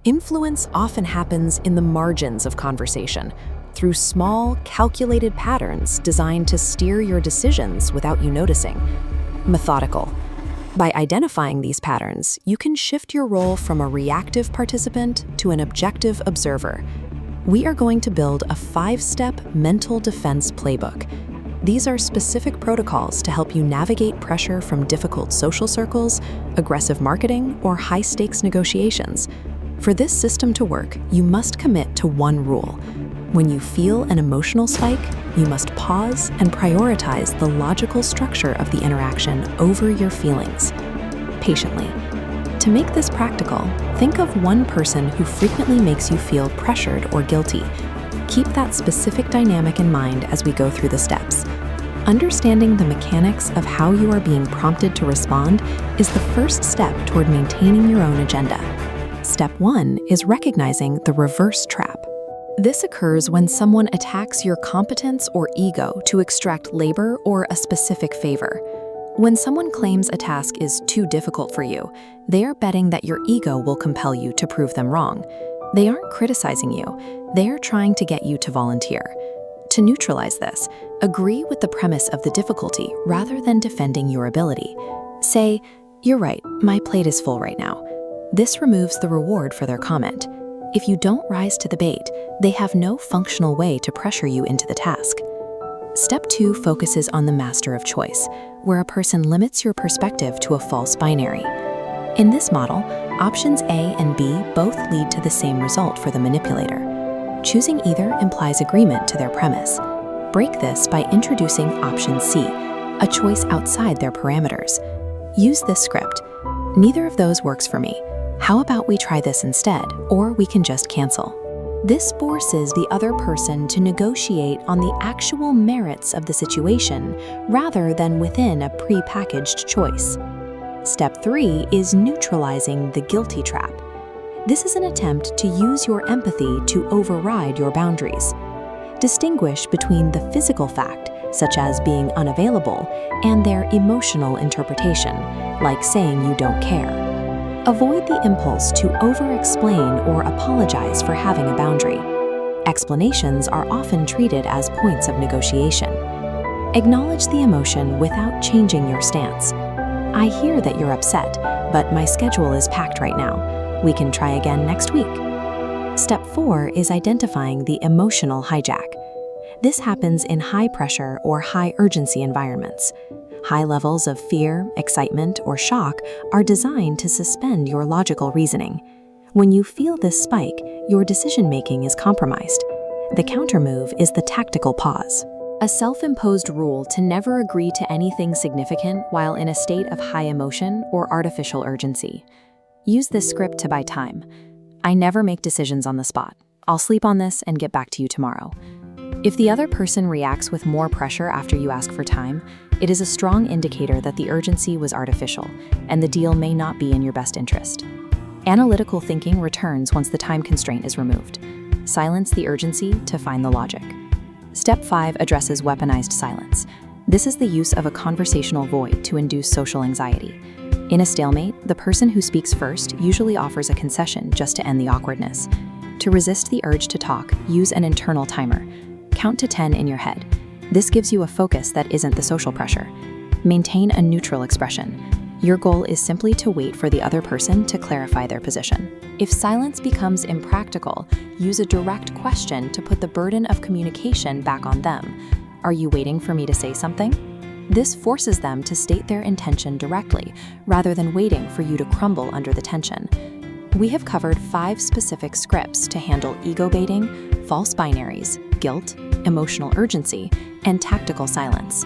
Influence often happens in the margins of conversation, through small, calculated patterns designed to steer your decisions without you noticing. Methodical. By identifying these patterns, you can shift your role from a reactive participant to an objective observer. We are going to build a 5-step mental defense playbook. These are specific protocols to help you navigate pressure from difficult social circles, aggressive marketing, or high-stakes negotiations. For this system to work, you must commit to one rule. When you feel an emotional spike, you must pause and prioritize the logical structure of the interaction over your feelings. Patiently. To make this practical, think of one person who frequently makes you feel pressured or guilty. Keep that specific dynamic in mind as we go through the steps. Understanding the mechanics of how you are being prompted to respond is the first step toward maintaining your own agenda. Step 1 is recognizing the reverse trap. This occurs when someone attacks your competence or ego to extract labor or a specific favor. When someone claims a task is too difficult for you, they are betting that your ego will compel you to prove them wrong. They aren't criticizing you, they are trying to get you to volunteer. To neutralize this, agree with the premise of the difficulty rather than defending your ability. Say, "You're right, my plate is full right now." This removes the reward for their comment. If you don't rise to the bait, they have no functional way to pressure you into the task. Step 2 focuses on the master of choice, where a person limits your perspective to a false binary. In this model, options A and B both lead to the same result for the manipulator. Choosing either implies agreement to their premise. Break this by introducing option C, a choice outside their parameters. Use this script. "Neither of those works for me. How about we try this instead, or we can just cancel." This forces the other person to negotiate on the actual merits of the situation rather than within a pre-packaged choice. Step 3 is neutralizing the guilty trap. This is an attempt to use your empathy to override your boundaries. Distinguish between the physical fact, such as being unavailable, and their emotional interpretation, like saying you don't care. Avoid the impulse to over-explain or apologize for having a boundary. Explanations are often treated as points of negotiation. Acknowledge the emotion without changing your stance. "I hear that you're upset, but my schedule is packed right now. We can try again next week." Step 4 is identifying the emotional hijack. This happens in high-pressure or high-urgency environments. High levels of fear, excitement, or shock are designed to suspend your logical reasoning. When you feel this spike, your decision-making is compromised. The countermove is the tactical pause, a self-imposed rule to never agree to anything significant while in a state of high emotion or artificial urgency. Use this script to buy time. "I never make decisions on the spot. I'll sleep on this and get back to you tomorrow." If the other person reacts with more pressure after you ask for time, it is a strong indicator that the urgency was artificial, and the deal may not be in your best interest. Analytical thinking returns once the time constraint is removed. Silence the urgency to find the logic. Step 5 addresses weaponized silence. This is the use of a conversational void to induce social anxiety. In a stalemate, the person who speaks first usually offers a concession just to end the awkwardness. To resist the urge to talk, use an internal timer. Count to 10 in your head. This gives you a focus that isn't the social pressure. Maintain a neutral expression. Your goal is simply to wait for the other person to clarify their position. If silence becomes impractical, use a direct question to put the burden of communication back on them. "Are you waiting for me to say something?" This forces them to state their intention directly, rather than waiting for you to crumble under the tension. We have covered 5 specific scripts to handle ego baiting, false binaries, guilt, emotional urgency, and tactical silence.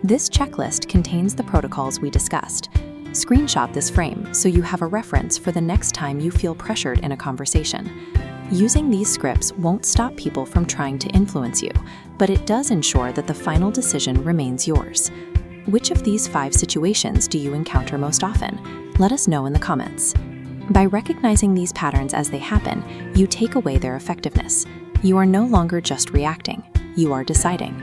This checklist contains the protocols we discussed. Screenshot this frame so you have a reference for the next time you feel pressured in a conversation. Using these scripts won't stop people from trying to influence you, but it does ensure that the final decision remains yours. Which of these 5 situations do you encounter most often? Let us know in the comments. By recognizing these patterns as they happen, you take away their effectiveness. You are no longer just reacting, you are deciding.